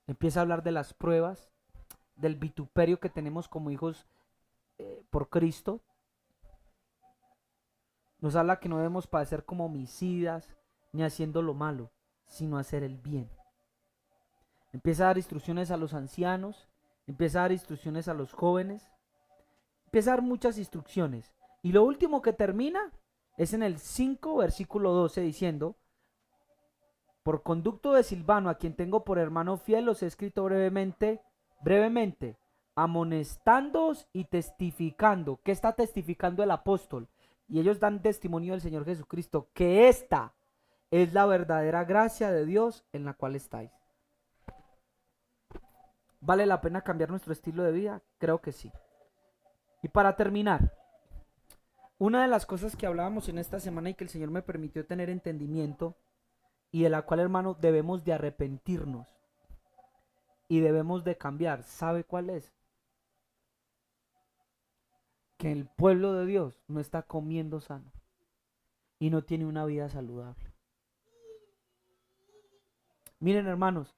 Empieza a hablar de las pruebas, del vituperio que tenemos como hijos por Cristo. Nos habla que no debemos padecer como homicidas, ni haciendo lo malo, sino hacer el bien. Empieza a dar instrucciones a los ancianos, empieza a dar instrucciones a los jóvenes, empieza a dar muchas instrucciones. Y lo último que termina es en el 5, versículo 12, diciendo: por conducto de Silvano, a quien tengo por hermano fiel, os he escrito brevemente, amonestándoos y testificando. ¿Qué está testificando el apóstol? Y ellos dan testimonio del Señor Jesucristo, que esta es la verdadera gracia de Dios en la cual estáis. ¿Vale la pena cambiar nuestro estilo de vida? Creo que sí. Y para terminar, una de las cosas que hablábamos en esta semana y que el Señor me permitió tener entendimiento, y de la cual, hermano, debemos de arrepentirnos y debemos de cambiar, ¿sabe cuál es? Que el pueblo de Dios no está comiendo sano y no tiene una vida saludable. Miren, hermanos,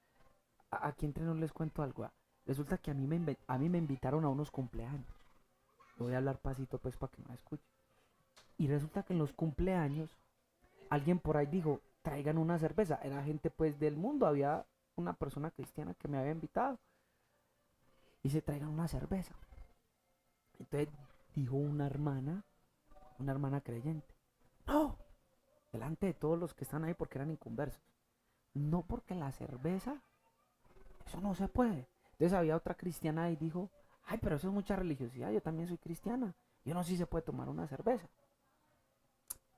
aquí entre nos les cuento algo. Resulta que a mí me invitaron a unos cumpleaños. Voy a hablar pasito pues para que me escuche. Y resulta que en los cumpleaños alguien por ahí dijo: traigan una cerveza. Era gente pues del mundo, había una persona cristiana que me había invitado. Y se traigan una cerveza. Entonces dijo una hermana creyente: no, delante de todos los que están ahí, porque eran inconversos. No, porque la cerveza, eso no se puede. Entonces había otra cristiana y dijo: ay, pero eso es mucha religiosidad, yo también soy cristiana, yo no sé si se puede tomar una cerveza.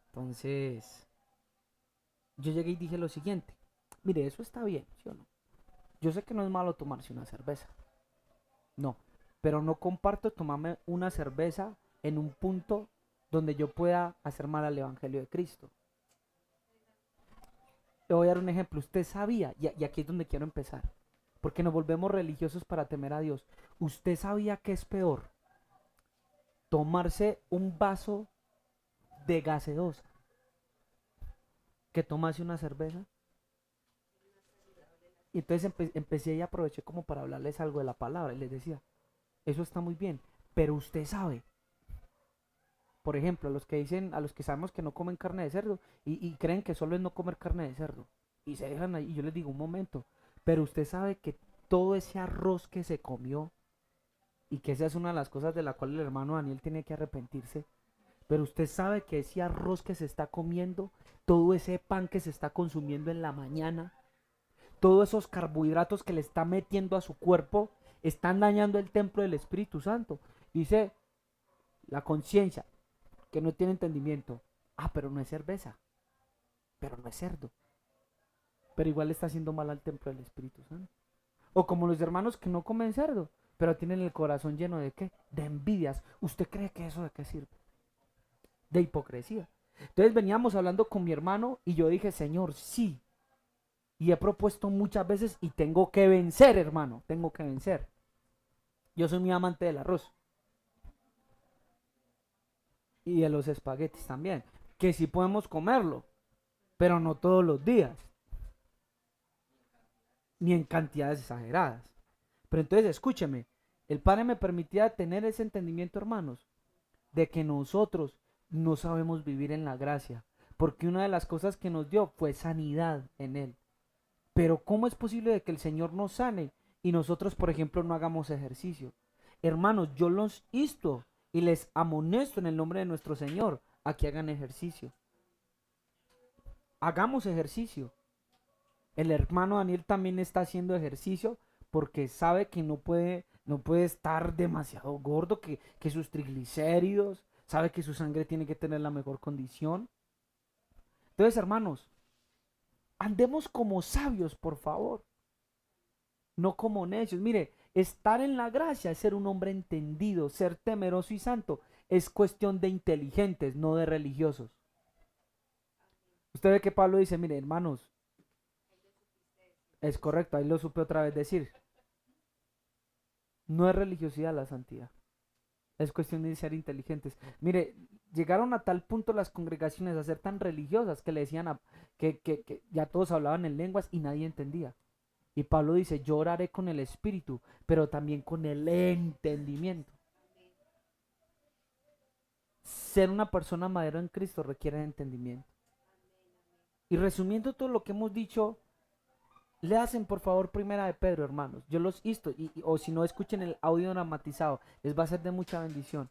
Entonces yo llegué y dije lo siguiente: mire, eso está bien, ¿sí o no? Yo sé que no es malo tomarse una cerveza, no, pero no comparto tomarme una cerveza en un punto donde yo pueda hacer mal al evangelio de Cristo. Le voy a dar un ejemplo. Usted sabía, y aquí es donde quiero empezar, porque nos volvemos religiosos para temer a Dios. ¿Usted sabía que es peor tomarse un vaso de gaseosa que tomarse una cerveza? Y entonces empecé y aproveché como para hablarles algo de la palabra y les decía: eso está muy bien, pero usted sabe, por ejemplo, a los que sabemos que no comen carne de cerdo y creen que solo es no comer carne de cerdo y se dejan ahí, y yo les digo: un momento, pero usted sabe que todo ese arroz que se comió, y que esa es una de las cosas de la cual el hermano Daniel tiene que arrepentirse, pero usted sabe que ese arroz que se está comiendo, todo ese pan que se está consumiendo en la mañana, todos esos carbohidratos que le está metiendo a su cuerpo, están dañando el templo del Espíritu Santo. Dice la conciencia, que no tiene entendimiento: ah, pero no es cerveza, pero no es cerdo, pero igual le está haciendo mal al templo del Espíritu Santo. O como los hermanos que no comen cerdo, pero tienen el corazón lleno de ¿qué? De envidias. ¿Usted cree que eso de qué sirve? De hipocresía. Entonces veníamos hablando con mi hermano y yo dije: Señor, sí. Y he propuesto muchas veces y tengo que vencer, hermano, tengo que vencer. Yo soy muy amante del arroz. Y de los espaguetis también. Que sí podemos comerlo, pero no todos los días. Ni en cantidades exageradas. Pero entonces escúcheme, el Padre me permitía tener ese entendimiento, hermanos, de que nosotros no sabemos vivir en la gracia, porque una de las cosas que nos dio fue sanidad en Él. Pero ¿cómo es posible de que el Señor nos sane y nosotros, por ejemplo, no hagamos ejercicio? Hermanos, yo los insto y les amonesto en el nombre de nuestro Señor a que hagan ejercicio. Hagamos ejercicio. El hermano Daniel también está haciendo ejercicio porque sabe que no puede estar demasiado gordo, que sus triglicéridos, sabe que su sangre tiene que tener la mejor condición. Entonces, hermanos, andemos como sabios, por favor, no como necios. Mire, estar en la gracia es ser un hombre entendido, ser temeroso y santo. Es cuestión de inteligentes, no de religiosos. Usted ve que Pablo dice, mire, hermanos, es correcto, ahí lo supe otra vez decir. No es religiosidad la santidad. Es cuestión de ser inteligentes. Mire, llegaron a tal punto las congregaciones a ser tan religiosas que le decían que ya todos hablaban en lenguas y nadie entendía. Y Pablo dice, yo oraré con el espíritu, pero también con el entendimiento. Ser una persona madura en Cristo requiere entendimiento. Y resumiendo todo lo que hemos dicho, le hacen por favor Primera de Pedro, hermanos. Yo los insto, o si no, escuchen el audio dramatizado, les va a ser de mucha bendición.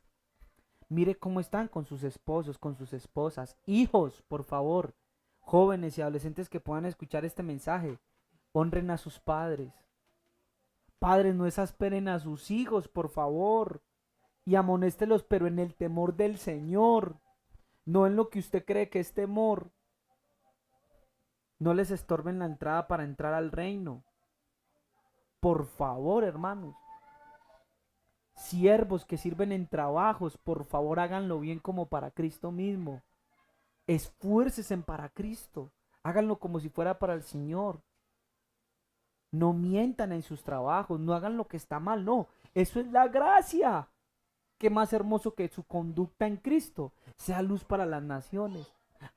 Mire cómo están con sus esposos, con sus esposas, hijos, por favor, jóvenes y adolescentes que puedan escuchar este mensaje. Honren a sus padres. Padres, no exasperen a sus hijos, por favor. Y amonéstelos, pero en el temor del Señor. No en lo que usted cree que es temor. No les estorben la entrada para entrar al reino. Por favor, hermanos. Siervos que sirven en trabajos, por favor háganlo bien como para Cristo mismo. Esfuércense para Cristo. Háganlo como si fuera para el Señor. No mientan en sus trabajos, no hagan lo que está mal, no. Eso es la gracia. Qué más hermoso que su conducta en Cristo sea luz para las naciones.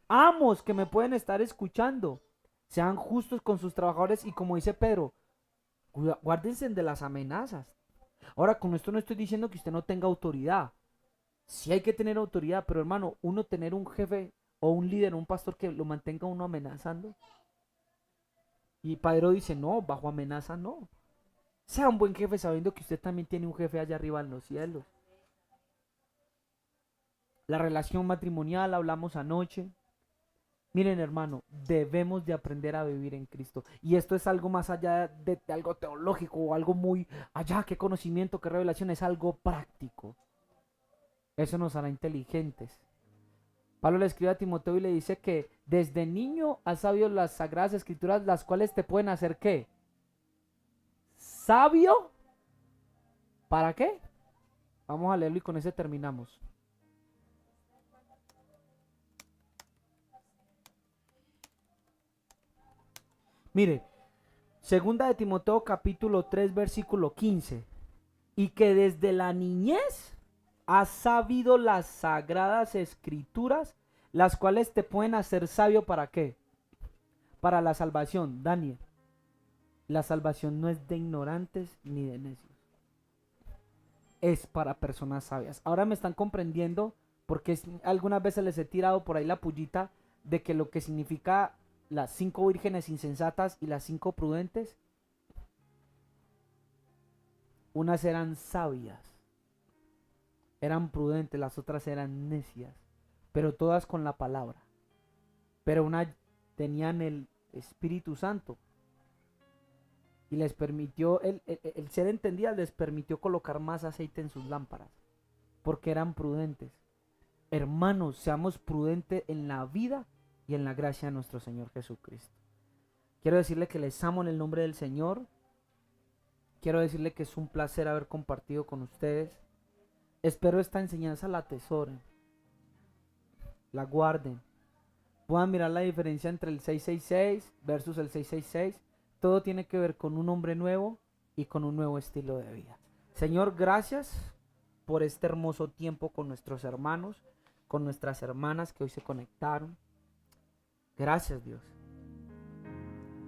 Amos que me pueden estar escuchando, sean justos con sus trabajadores y como dice Pedro, guárdense de las amenazas. Ahora, con esto no estoy diciendo que usted no tenga autoridad. Sí hay que tener autoridad, pero hermano, uno tener un jefe o un líder, un pastor que lo mantenga uno amenazando. Y Pedro dice, no, bajo amenaza no. Sea un buen jefe sabiendo que usted también tiene un jefe allá arriba en los cielos. La relación matrimonial, hablamos anoche. Miren, hermano, debemos de aprender a vivir en Cristo. Y esto es algo más allá de algo teológico o algo muy allá, qué conocimiento, qué revelación, es algo práctico. Eso nos hará inteligentes. Pablo le escribe a Timoteo y le dice que desde niño has sabido las sagradas escrituras, las cuales te pueden hacer ¿qué? ¿Sabio? ¿Para qué? Vamos a leerlo y con ese terminamos. Mire, segunda de Timoteo capítulo 3 versículo 15. Y que desde la niñez has sabido las sagradas escrituras, las cuales te pueden hacer sabio ¿para qué? Para la salvación, Daniel. La salvación no es de ignorantes ni de necios. Es para personas sabias. Ahora me están comprendiendo porque algunas veces les he tirado por ahí la pullita de que lo que significa las 5 vírgenes insensatas y las 5 prudentes, unas eran sabias, eran prudentes, las otras eran necias, pero todas con la palabra. Pero una tenían el Espíritu Santo y les permitió, el ser entendidas les permitió colocar más aceite en sus lámparas, porque eran prudentes. Hermanos, seamos prudentes en la vida y en la gracia de nuestro Señor Jesucristo. Quiero decirle que les amo en el nombre del Señor. Quiero decirle que es un placer haber compartido con ustedes. Espero esta enseñanza la atesoren, la guarden, puedan mirar la diferencia entre el 666 versus el 666. Todo tiene que ver con un hombre nuevo y con un nuevo estilo de vida. Señor, gracias por este hermoso tiempo con nuestros hermanos, con nuestras hermanas que hoy se conectaron. Gracias, Dios.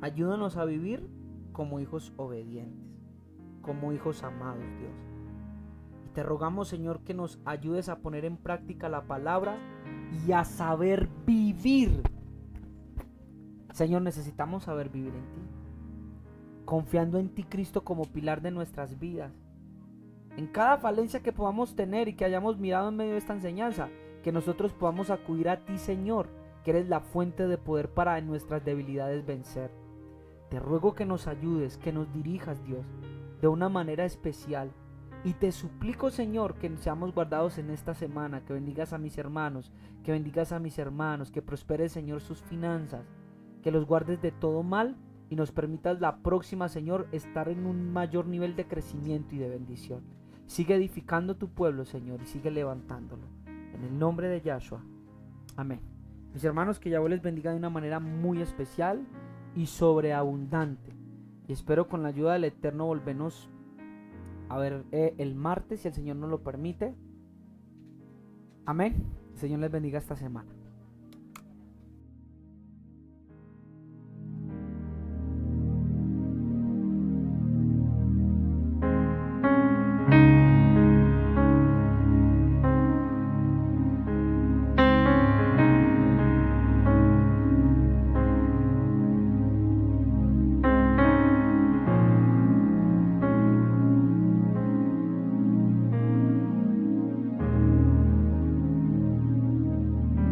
Ayúdanos a vivir como hijos obedientes, como hijos amados, Dios. Y te rogamos, Señor, que nos ayudes a poner en práctica la palabra y a saber vivir. Señor, necesitamos saber vivir en ti, confiando en ti, Cristo, como pilar de nuestras vidas. En cada falencia que podamos tener y que hayamos mirado en medio de esta enseñanza, que nosotros podamos acudir a ti, Señor, que eres la fuente de poder para en nuestras debilidades vencer. Te ruego que nos ayudes, que nos dirijas, Dios, de una manera especial. Y te suplico, Señor, que seamos guardados en esta semana, que bendigas a mis hermanos, que bendigas a mis hermanos, que prospere, Señor, sus finanzas, que los guardes de todo mal y nos permitas la próxima, Señor, estar en un mayor nivel de crecimiento y de bendición. Sigue edificando tu pueblo, Señor, y sigue levantándolo. En el nombre de Yahshua. Amén. Mis hermanos, que Yahweh les bendiga de una manera muy especial y sobreabundante. Y espero con la ayuda del Eterno volvernos a ver el martes, si el Señor nos lo permite. Amén. El Señor les bendiga esta semana.